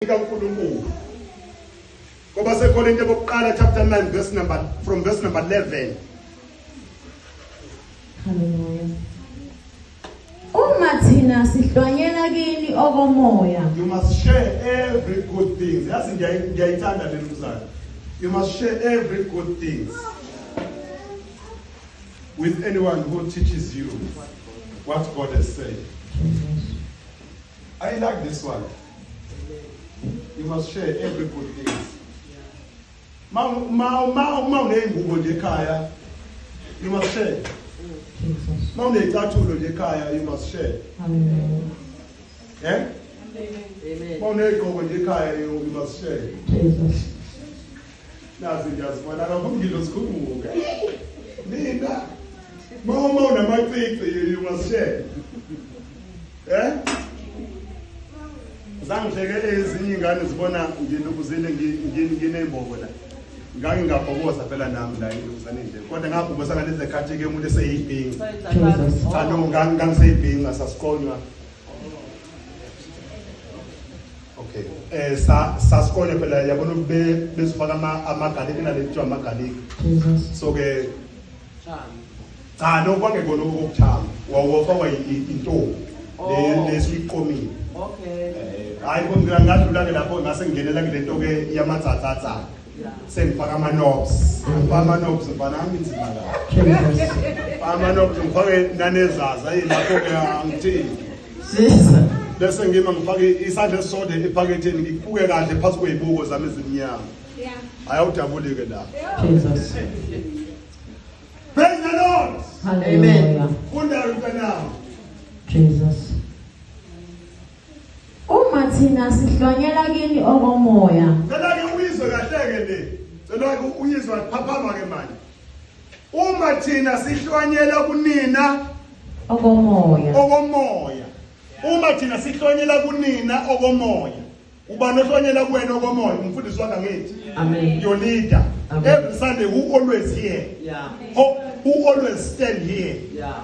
likaNkulunkulu. Ngoba seKolinte bokuqala chapter 9 from verse number 11. Hallelujah. Uma thina sihlwanyela kini okomoya. You must share every good thing. Yazi ngiyayithanda le mzana. You must share every good things with anyone who teaches you what God has said. I like this one. You must share every good thing. You must share. You must share. Yeah? Amen. You must share. Jesus. Nazi ngiyazibona akakungilo sikhumuka. Mina mama unamacici you must share. Eh? Zangihleke ezinye ingane zibona nginokuzile nginembobo la. Ngake ngabhokoza phela nami la intokozane nje. Kodwa ngabhokoza ngalezi ekhathi ke umuntu eseyibhinga. Thando ngangiseyibhinga sasikonywa. Okay. Sasikole phela yabona bezifaka amagaliki nalethwa amagaliki. So ke no kwangekona ukuchama. Wawofakwa intombi. Lesiqomile. Okay. Hayi ngadlula ke lapho ngase ngingenela kule nto ke yamatsatsa. Sengifaka ama-knobs. Ama-knobs mfanami nzima la. Ama-knobs ngifake nanezaza yilapho ke angithini. Bese ngima ngifake isandla esisodwa ephaketheni ngikubuke kahle phansi kwezibuko zami ezimnyama. Yeah. Ayawudabulike la. Jesus. Praise the Lord. Hallelujah. Funda now. Jesus. Uma thina sihlwanyela kini okomoya. Phela ke uyizwe kahle ke le. Phela ke uyizwa phaphama ke manje. Uma thina sihlwanyela kunina Okomoya. okomoya. Uma thina sihlonyela kunina okomoya. Uba nohlonyela kuwena okomoya, umfundisi wakhe ngithi. Amen. Your leader. Amen. Every Sunday who always here. Yeah. Who always stand here. Yeah.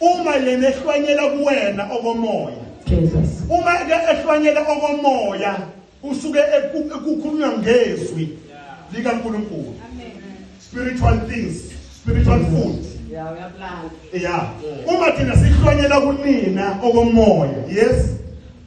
Uma yena ehlonyela kuwena okomoya. Jesus. Uma ke ehlonyela okomoya, usuke ekukhulunywa ngezwi likaNkulunkulu. Spiritual things, spiritual food. Yeah, we are blind. Yeah. Uma thina sihlonyela kunina okomoya. Yes.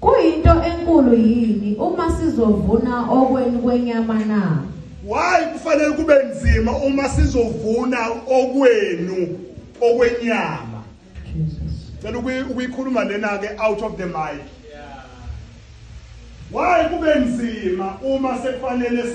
Kuyinto enkulu yini uma sizovuna okwenu kwenyama na? Why kufanele kube nzima uma sizovuna okwenu okwenyama? Jesus. Cela ukuyikhuluma lena ke out of the mic. Why kube nzima uma sekufanele